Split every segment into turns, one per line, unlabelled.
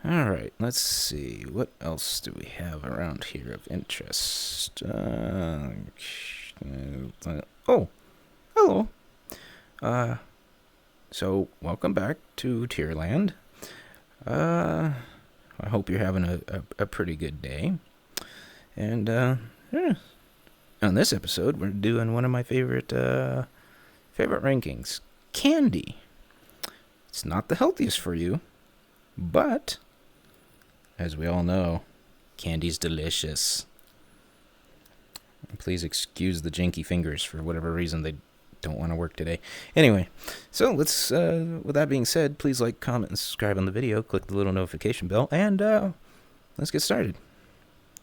Alright, let's see. What else do we have around here of interest? Oh, hello. Uh, so, welcome back to Tierland. I hope you're having a pretty good day. And, yeah. On this episode, we're doing one of my favorite rankings. Candy. It's not the healthiest for you, but as we all know, candy's delicious. Please excuse the janky fingers for whatever reason they don't want to work today. Anyway, so let's, with that being said, please like, comment, and subscribe on the video. Click the little notification bell, and let's get started.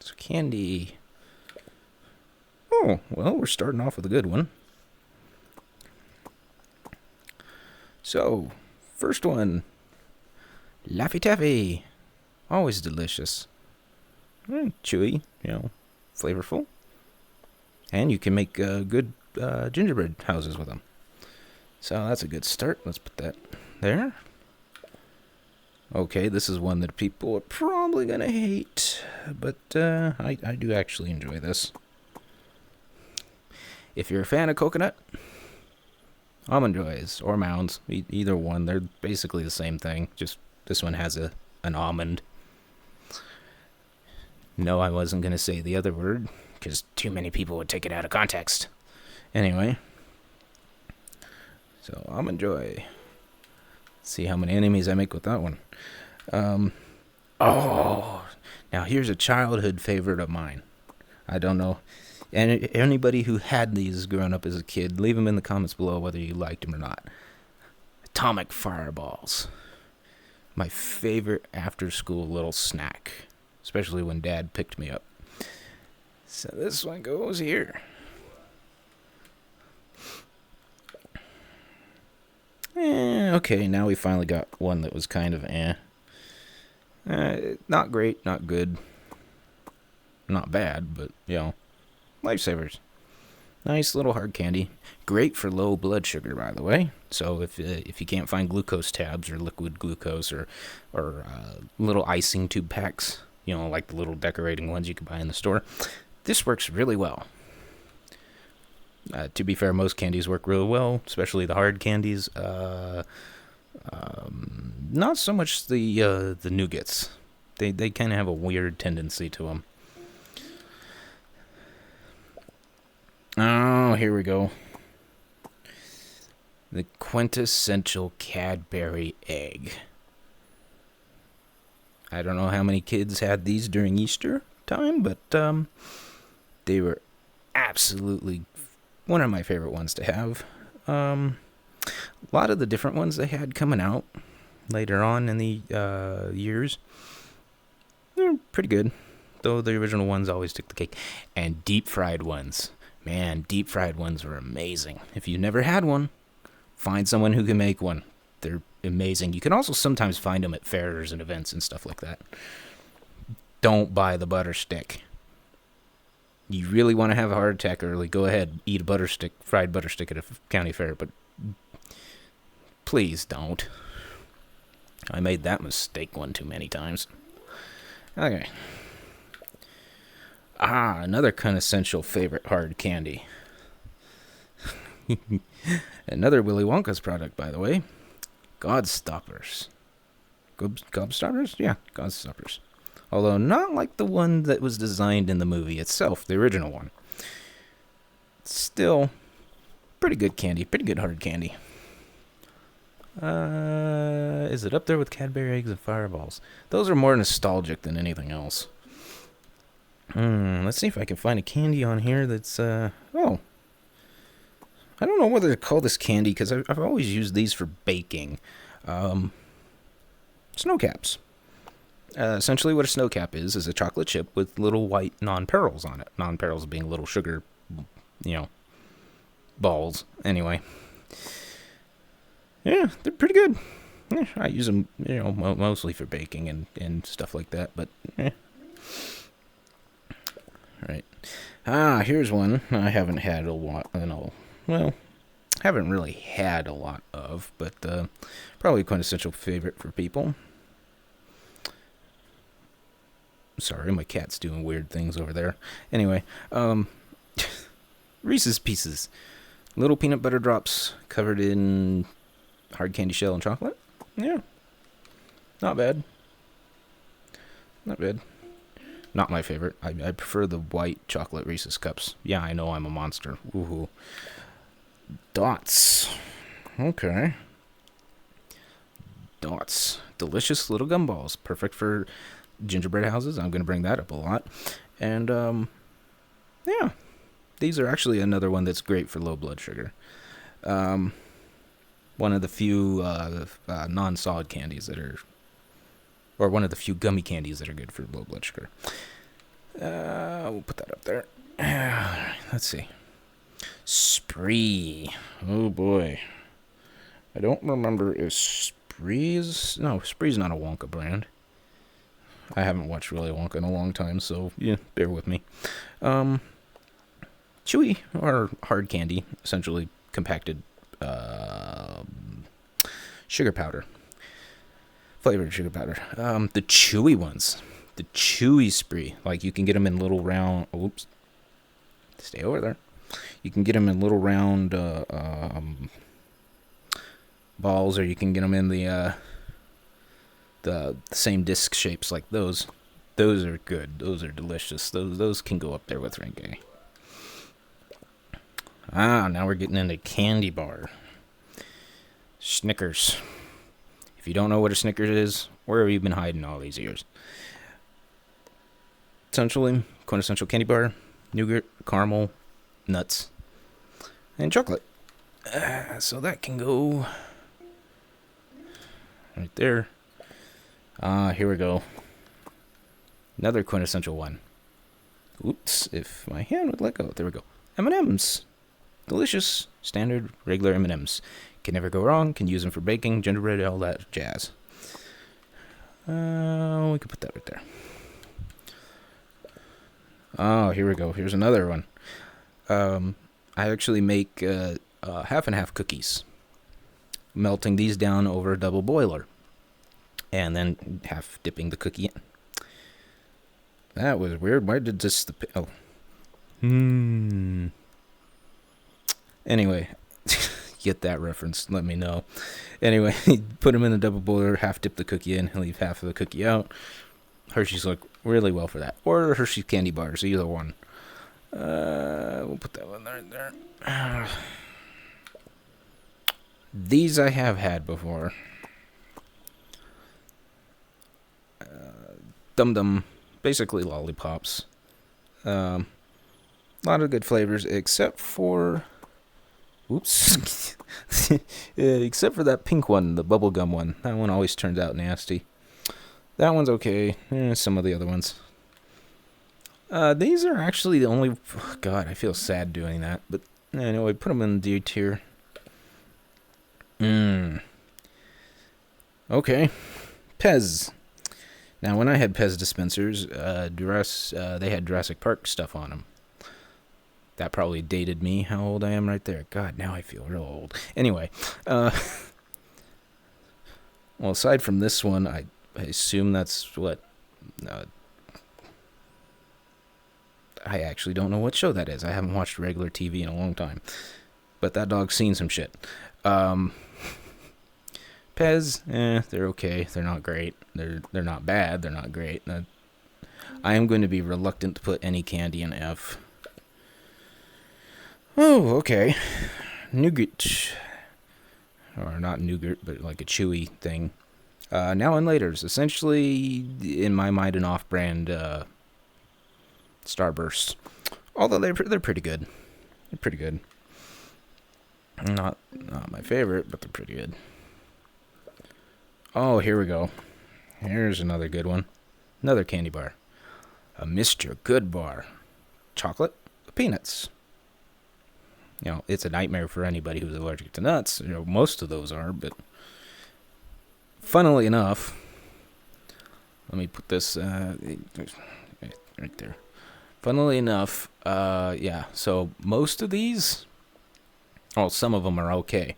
So candy. Oh, well, we're starting off with a good one. So, first one, Laffy Taffy. Always delicious. Chewy, flavorful. And you can make good gingerbread houses with them. So that's a good start. Let's put that there. Okay, this is one that people are probably going to hate, but I do actually enjoy this. If you're a fan of coconut, Almond Joys or Mounds, either one, they're basically the same thing. Just this one has an almond. No, I wasn't going to say the other word, because too many people would take it out of context. Anyway. So, Almond Joy. Let's see how many enemies I make with that one. Now here's a childhood favorite of mine. I don't know. And anybody who had these growing up as a kid, leave them in the comments below whether you liked them or not. Atomic Fireballs. My favorite after-school little snack. Especially when Dad picked me up. So this one goes here. Okay, now we finally got one that was kind of not great, not good. Not bad, but, lifesavers. Nice little hard candy. Great for low blood sugar, by the way. So if you can't find glucose tabs or liquid glucose or little icing tube packs, like the little decorating ones you can buy in the store, this works really well. To be fair, most candies work really well, especially the hard candies. Not so much the nougats. They kind of have a weird tendency to them. Oh, here we go. The quintessential Cadbury egg. I don't know how many kids had these during Easter time, but they were absolutely one of my favorite ones to have. A lot of the different ones they had coming out later on in the years, they're pretty good, though the original ones always took the cake. And deep fried ones. Man, deep fried ones were amazing. If you never had one, find someone who can make one. They're amazing. You can also sometimes find them at fairs and events and stuff like that. Don't buy the butter stick. You really want to have a heart attack early, go ahead, eat a fried butter stick at a county fair, but please don't. I made that mistake one too many times. Okay. Another quintessential favorite hard candy. Another Willy Wonka's product, by the way. Gobstoppers. Gobstoppers? Yeah, Gobstoppers. Although not like the one that was designed in the movie itself, the original one. Still, pretty good candy, pretty good hard candy. Is it up there with Cadbury Eggs and Fireballs? Those are more nostalgic than anything else. Let's see if I can find a candy on here that's, I don't know whether to call this candy, because I've always used these for baking. Snow caps. Essentially what a snow cap is a chocolate chip with little white non-perils on it. Non-perils being little sugar, balls. Anyway. Yeah, they're pretty good. Yeah, I use them, mostly for baking and stuff like that, but, Alright. Here's one I haven't had a lot, haven't really had a lot of, but probably a quintessential favorite for people. sorry, my cat's doing weird things over there. Anyway, Reese's Pieces. Little peanut butter drops covered in hard candy shell and chocolate. Yeah. Not bad. Not bad. Not my favorite. I prefer the white chocolate Reese's Cups. Yeah, I know I'm a monster. Woohoo. Dots. Okay. Dots. Delicious little gumballs. Perfect for gingerbread houses. I'm going to bring that up a lot. And, yeah. These are actually another one that's great for low blood sugar. One of the few non-solid candies that are... Or one of the few gummy candies that are good for low blood sugar. We'll put that up there. Let's see. Spree. Oh, boy. I don't remember if Spree's... No, Spree's not a Wonka brand. I haven't watched Willy Wonka in a long time, so, yeah, bear with me. Chewy, or hard candy, essentially compacted sugar powder. Flavored sugar powder. The chewy ones. The chewy Spree. Like, you can get them in little round... Oops. Stay over there. You can get them in little round balls, or you can get them in the same disc shapes like those. Those are good. Those are delicious. Those can go up there with Renge. Now we're getting into candy bar. Snickers. If you don't know what a Snickers is, where have you been hiding all these years? Essentially, quintessential candy bar, nougat, caramel, nuts, and chocolate. So that can go right there. Here we go. Another quintessential one. Oops, if my hand would let go. There we go. M&M's. Delicious, standard, regular M&M's. Can never go wrong. Can use them for baking, gingerbread, all that jazz. We can put that right there. Oh, here we go. Here's another one. I actually make half and half cookies. Melting these down over a double boiler. And then half dipping the cookie in. That was weird. Why did this... Oh. Anyway, get that reference. Let me know. Anyway, put them in the double boiler, half dip the cookie in, and leave half of the cookie out. Hershey's look really well for that. Or Hershey's candy bars, either one. We'll put that one right there. These I have had before. Dum Dum, basically lollipops. A lot of good flavors, except for... Oops. Except for that pink one, the bubblegum one. That one always turns out nasty. That one's okay. Some of the other ones. These are actually the only... Oh, God, I feel sad doing that. But anyway, put them in the D tier. Okay. Pez. Now, when I had Pez dispensers, they had Jurassic Park stuff on them. That probably dated me, how old I am right there. God, now I feel real old. Anyway, well, aside from this one, I assume that's what... I actually don't know what show that is. I haven't watched regular TV in a long time. But that dog's seen some shit. Pez, they're okay. They're not great. They're not bad. They're not great. I am going to be reluctant to put any candy in F. Oh, okay. Nougat. Or not nougat, but like a chewy thing. Now and Later's. Essentially, in my mind, an off-brand Starburst. Although they're pretty good. They're pretty good. Not my favorite, but they're pretty good. Oh, here we go. Here's another good one. Another candy bar. A Mr. Good bar. Chocolate with peanuts. You know, it's a nightmare for anybody who's allergic to nuts. You know, most of those are, but funnily enough, let me put this right there. Funnily enough, yeah, so most of these, well, some of them are okay.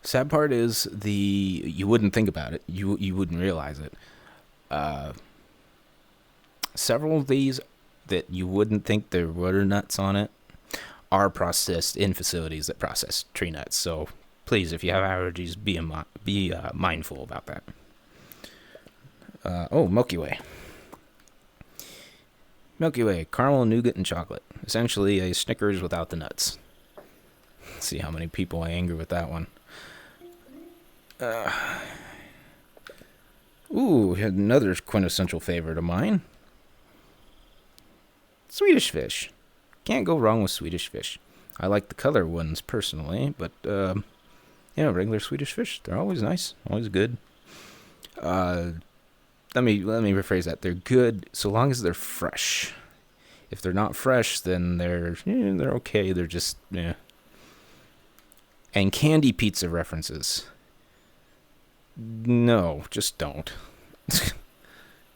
Sad part is you wouldn't think about it. You wouldn't realize it. Uh, Several of these that you wouldn't think there were nuts on it are processed in facilities that process tree nuts. So please, if you have allergies, be mindful about that. Milky Way. Milky Way, caramel, nougat, and chocolate. Essentially a Snickers without the nuts. Let's see how many people I anger with that one. Another quintessential favorite of mine. Swedish Fish. Can't go wrong with Swedish Fish. I like the color ones personally, but regular Swedish Fish, they're always nice, always good. Let me rephrase that. They're good so long as they're fresh. If they're not fresh, then they're okay. They're just And candy pizza references. No, just don't. This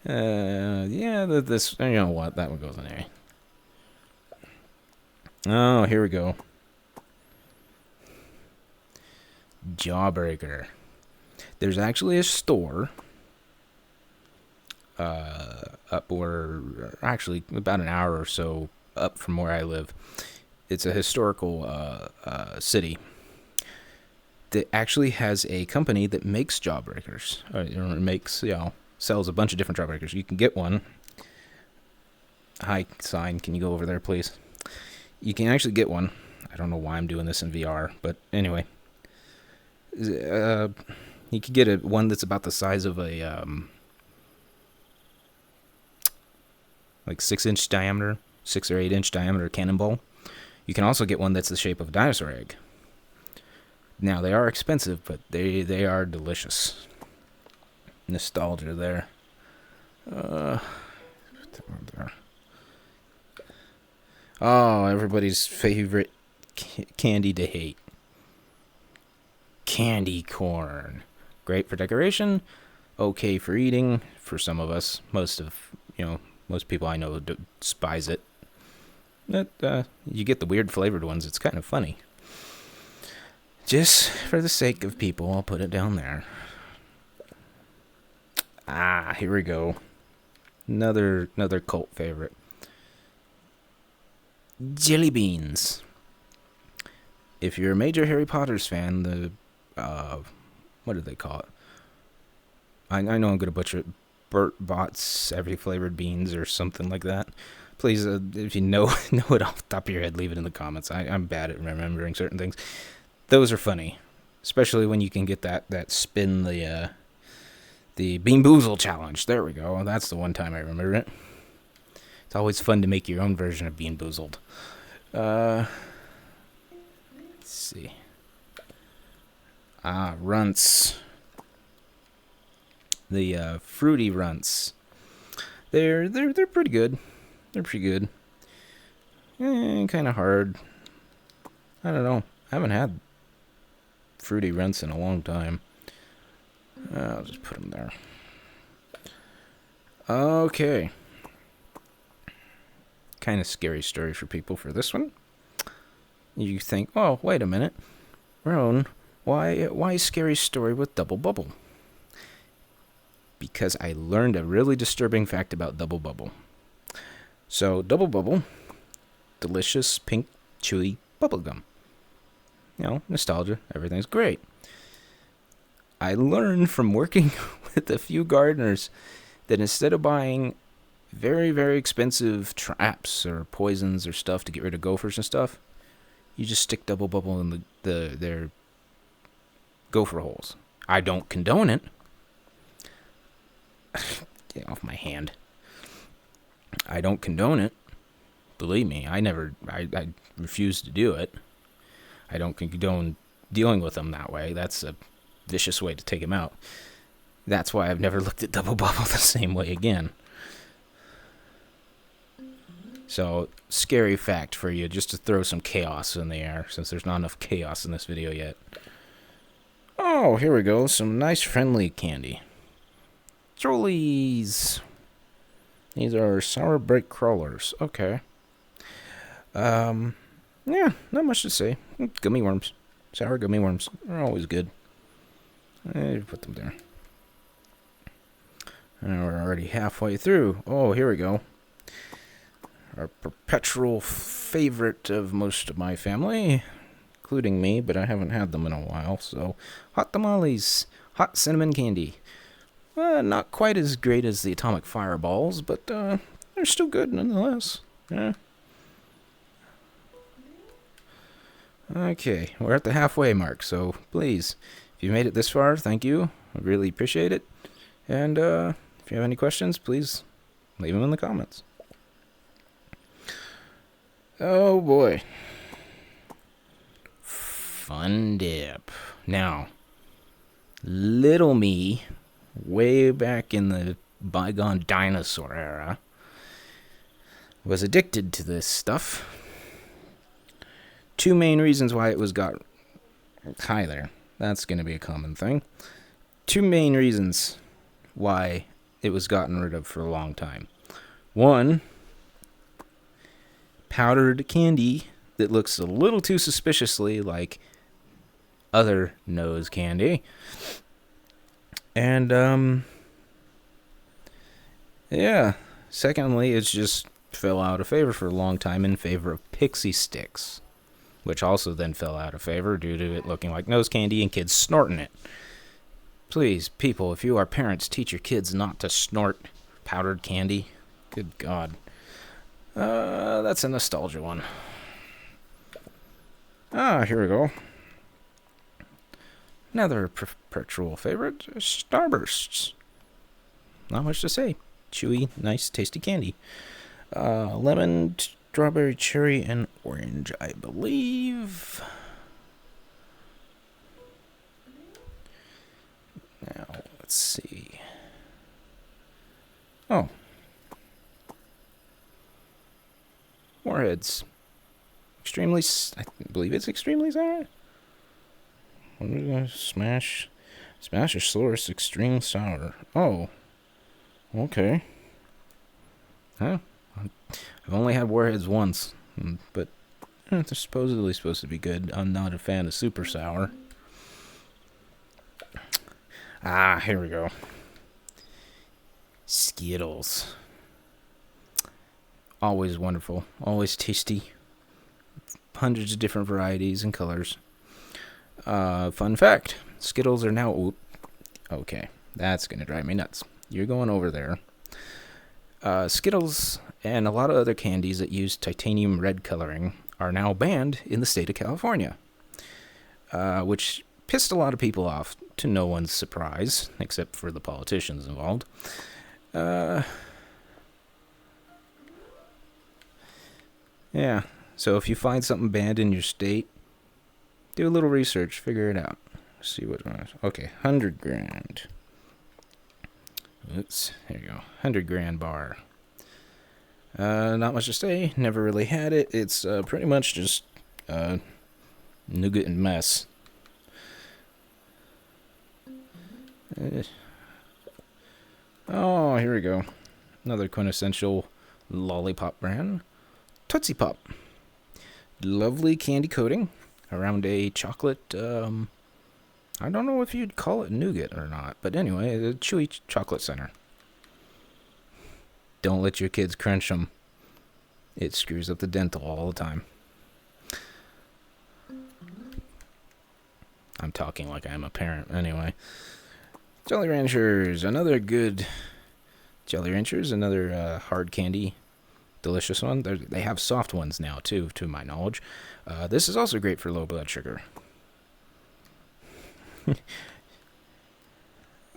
you know what? That one goes in there. Oh, here we go. Jawbreaker. There's actually a store actually about an hour or so up from where I live. It's a historical city that actually has a company that makes jawbreakers. Sells a bunch of different jawbreakers. You can get one. Hi, sign. Can you go over there, please? You can actually get one. I don't know why I'm doing this in VR, but anyway. You could get one that's about the size of a like 6-inch diameter, 6 or 8-inch diameter cannonball. You can also get one that's the shape of a dinosaur egg. Now they are expensive, but they are delicious. Nostalgia there. Everybody's favorite candy to hate. Candy corn. Great for decoration, okay for eating for some of us. Most people I know despise it. But you get the weird flavored ones. It's kind of funny. Just for the sake of people, I'll put it down there. Here we go. Another cult favorite. Jelly beans. If you're a major Harry Potter's fan, what do they call it? I know I'm going to butcher it. Burt Bott's Every Flavored Beans or something like that. Please, if you know it off the top of your head, leave it in the comments. I'm bad at remembering certain things. Those are funny, especially when you can get that spin the Bean Boozle challenge. There we go. That's the one time I remember it. It's always fun to make your own version of Bean Boozled. Let's see. Runts. The fruity runts. They're pretty good. They're pretty good. Kind of hard. I don't know. I haven't had fruity runts in a long time. I'll just put them there. Okay. Kind of scary story for people for this one. You think, oh, wait a minute. Roan, why scary story with Double Bubble? Because I learned a really disturbing fact about Double Bubble. So, Double Bubble, delicious, pink, chewy bubblegum. Nostalgia, everything's great. I learned from working with a few gardeners that instead of buying very, very expensive traps or poisons or stuff to get rid of gophers and stuff, you just stick Double Bubble in their gopher holes. I don't condone it. Get off my hand. I don't condone it. Believe me, I refuse to do it. I don't condone dealing with them that way. That's a vicious way to take them out. That's why I've never looked at Double Bubble the same way again. So, scary fact for you, just to throw some chaos in the air, since there's not enough chaos in this video yet. Oh, here we go. Some nice friendly candy. Trolleys. These are sour brick crawlers. Okay. Yeah, not much to say. Gummy worms. Sour gummy worms. They're always good. Put them there. And we're already halfway through. Oh, here we go. Our perpetual favorite of most of my family, including me, but I haven't had them in a while. So, hot tamales, hot cinnamon candy. Not quite as great as the atomic fireballs, but they're still good nonetheless. Yeah. Okay, we're at the halfway mark, so please, if you made it this far, thank you. I really appreciate it. And if you have any questions, please leave them in the comments. Oh boy. Fun dip. Now, little me, way back in the bygone dinosaur era, was addicted to this stuff. Two main reasons why it was got... Hi there. That's going to be a common thing. Two main reasons why it was gotten rid of for a long time. One, powdered candy that looks a little too suspiciously like other nose candy. And, yeah. Secondly, it's just fell out of favor for a long time in favor of pixie sticks, which also then fell out of favor due to it looking like nose candy and kids snorting it. Please, people, if you are parents, teach your kids not to snort powdered candy. Good God. That's a nostalgia one. Here we go. Another perpetual favorite, Starbursts. Not much to say. Chewy, nice, tasty candy. Lemon, strawberry, cherry, and orange, I believe. Now, let's see. Oh. Warheads. Extremely, I believe it's extremely sour. Smash or Source Extreme Sour. Oh. Okay. Huh? I've only had Warheads once, but they're supposedly supposed to be good. I'm not a fan of super sour. Here we go. Skittles. Always wonderful. Always tasty. Hundreds of different varieties and colors. Fun fact. Skittles are now... Okay. That's going to drive me nuts. You're going over there. Skittles and a lot of other candies that use titanium red coloring are now banned in the state of California. Which pissed a lot of people off, to no one's surprise, except for the politicians involved. Yeah, so if you find something banned in your state, do a little research, figure it out. See what... Okay, 100 grand. Oops, there you go. 100 grand bar. Not much to say. Never really had it. It's pretty much just nougat and mess. Oh, here we go. Another quintessential lollipop brand. Tootsie Pop. Lovely candy coating around a chocolate... I don't know if you'd call it nougat or not, but anyway, a chewy chocolate center. Don't let your kids crunch them. It screws up the dental all the time. I'm talking like I'm a parent. Anyway. Jolly Ranchers. Another good Jolly Ranchers. Another hard candy. Delicious one. They have soft ones now, too, to my knowledge. This is also great for low blood sugar.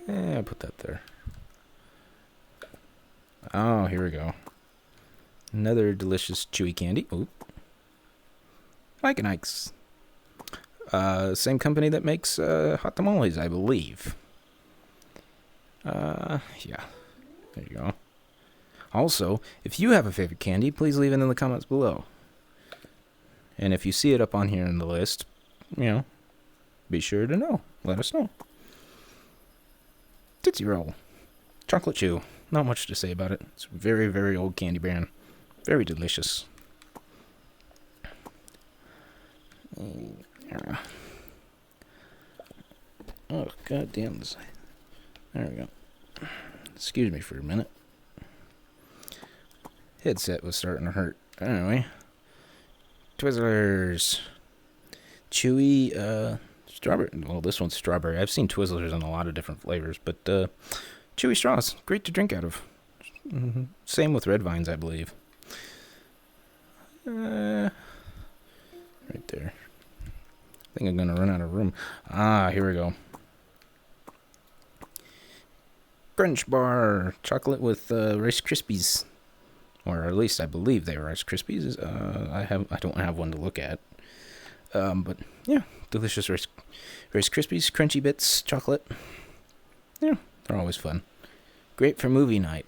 Yeah, put that there. Oh, here we go. Another delicious chewy candy. Oop. Mike and Ike's. Same company that makes hot tamales, I believe. Yeah. There you go. Also, if you have a favorite candy, please leave it in the comments below. And if you see it up on here in the list, be sure to know. Let us know. Tootsie Roll. Chocolate Chew. Not much to say about it. It's a very, very old candy brand. Very delicious. Oh, god damn this. There we go. Excuse me for a minute. Headset was starting to hurt. Anyway. Twizzlers. Chewy, strawberry. Well, this one's strawberry. I've seen Twizzlers in a lot of different flavors, but chewy straws. Great to drink out of. Same with red vines, I believe. Right there. I think I'm going to run out of room. Here we go. Crunch bar. Chocolate with Rice Krispies. Or at least I believe they are Rice Krispies. I don't have one to look at. But yeah, delicious Rice Krispies, crunchy bits, chocolate. Yeah, they're always fun. Great for movie night.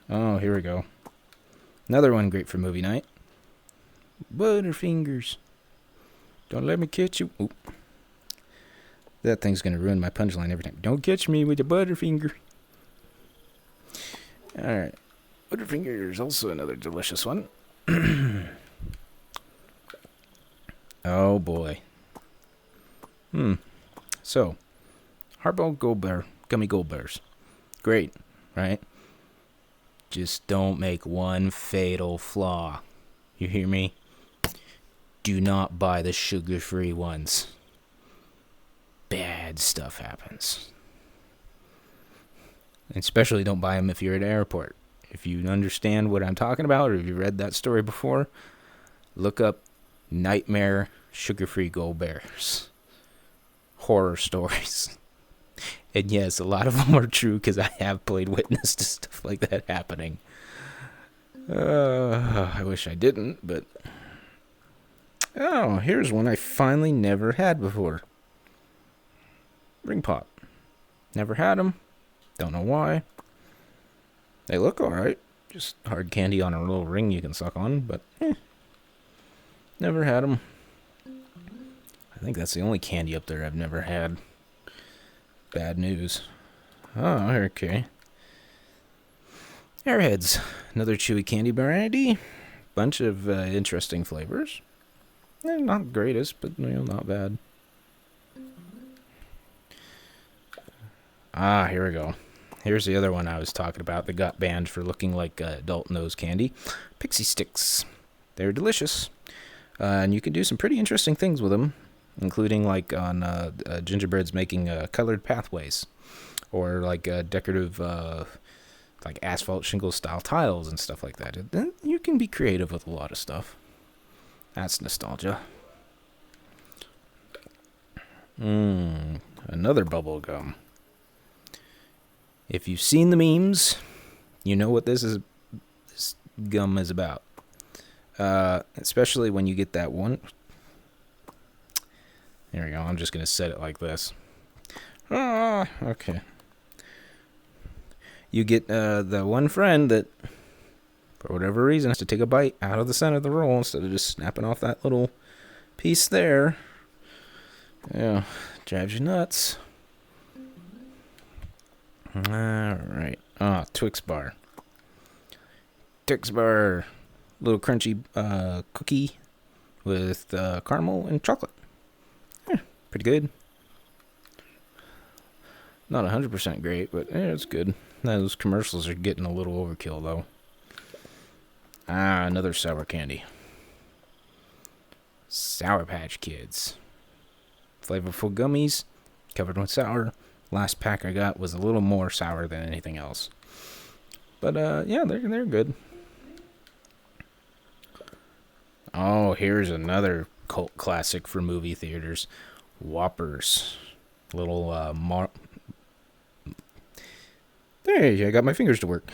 Oh, here we go. Another one great for movie night. Butterfingers. Don't let me catch you. Oop. That thing's gonna ruin my punchline every time. Don't catch me with a butterfinger. Alright. Butterfingers, also another delicious one. Oh boy. So, hard-boiled gummy gold bears. Great, right? Just don't make one fatal flaw. You hear me? Do not buy the sugar-free ones. Bad stuff happens. Especially don't buy them if you're at an airport. If you understand what I'm talking about, or if you read that story before, look up Nightmare Sugar-Free Gold Bears. Horror stories. And yes, a lot of them are true because I have played witness to stuff like that happening. I wish I didn't, but... Oh, here's one I finally never had before. Ring pop. Never had them. Don't know why. They look alright. Just hard candy on a little ring you can suck on, but never had them. I think that's the only candy up there I've never had. Bad news. Oh, okay. Airheads. Another chewy candy variety. Bunch of interesting flavors. Not the greatest, but not bad. Here we go. Here's the other one I was talking about that got banned for looking like adult nose candy. Pixie sticks. They're delicious. And you can do some pretty interesting things with them, including like on gingerbreads making colored pathways, or like decorative like asphalt shingle style tiles and stuff like that. You can be creative with a lot of stuff. That's nostalgia. Another bubble gum. If you've seen the memes, you know what this gum is about. Especially when you get that one. There we go. I'm just going to set it like this. Okay. You get the one friend that, for whatever reason, has to take a bite out of the center of the roll instead of just snapping off that little piece there. Yeah, drives you nuts. Alright. Twix bar. Twix bar. Little crunchy cookie with caramel and chocolate. Pretty good. Not 100% great, but it's good. Those commercials are getting a little overkill, though. Another sour candy. Sour Patch Kids. Flavorful gummies, covered with sour. Last pack I got was a little more sour than anything else. But, yeah, they're good. Oh, here's another cult classic for movie theaters. Whoppers. Little, Hey, I got my fingers to work.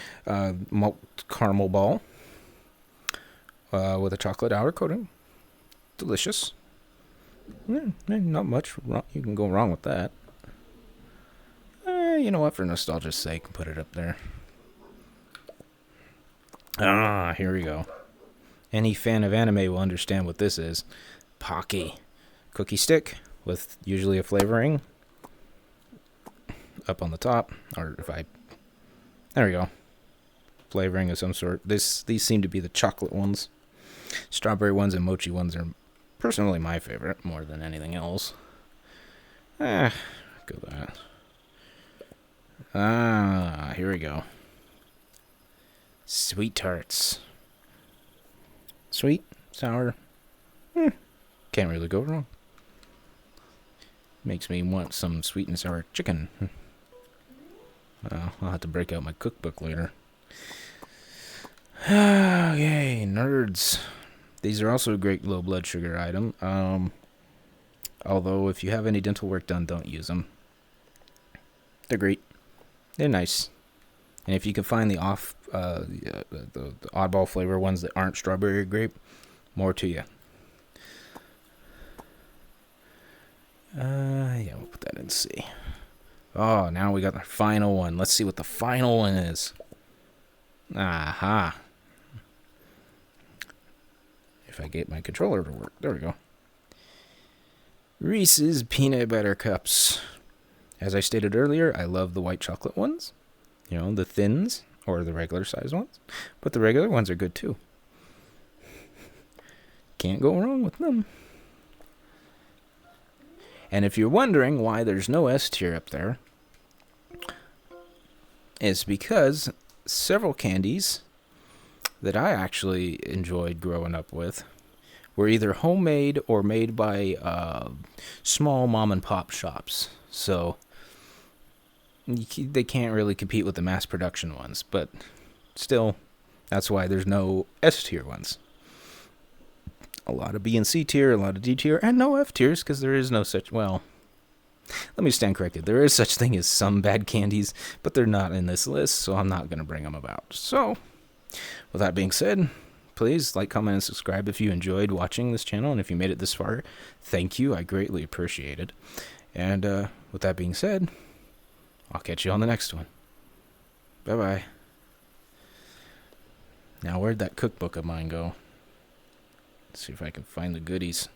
Malt caramel ball. With a chocolate outer coating. Delicious. Not much you can go wrong with that. You know what? For nostalgia's sake, put it up there. Here we go. Any fan of anime will understand what this is. Pocky. Cookie stick with usually a flavoring up on the top. Or there we go. Flavoring of some sort. These seem to be the chocolate ones. Strawberry ones and mochi ones are personally my favorite more than anything else. Go that. Ah, here we go. Sweet tarts. Sweet, sour. Can't really go wrong. Makes me want some sweet and sour chicken. I'll have to break out my cookbook later. Okay, nerds. These are also a great low blood sugar item. Although if you have any dental work done, don't use them. They're great. They're nice. And if you can find the oddball flavor ones that aren't strawberry or grape, more to you. Yeah, we'll put that in C. Oh, now we got our final one. Let's see what the final one is. Aha. If I get my controller to work. There we go. Reese's Peanut Butter Cups. As I stated earlier, I love the white chocolate ones. You know, the thins, or the regular size ones. But the regular ones are good too. Can't go wrong with them. And if you're wondering why there's no S tier up there, it's because several candies that I actually enjoyed growing up with were either homemade or made by small mom and pop shops. So they can't really compete with the mass production ones. But still, that's why there's no S tier ones. A lot of B and C tier, a lot of D tier, and no F tiers, because there is no such, well, let me stand corrected. There is such thing as some bad candies, but they're not in this list, so I'm not going to bring them about. So, with that being said, please like, comment, and subscribe if you enjoyed watching this channel, and if you made it this far, thank you. I greatly appreciate it. And with that being said, I'll catch you on the next one. Bye-bye. Now, where'd that cookbook of mine go? Let's see if I can find the goodies.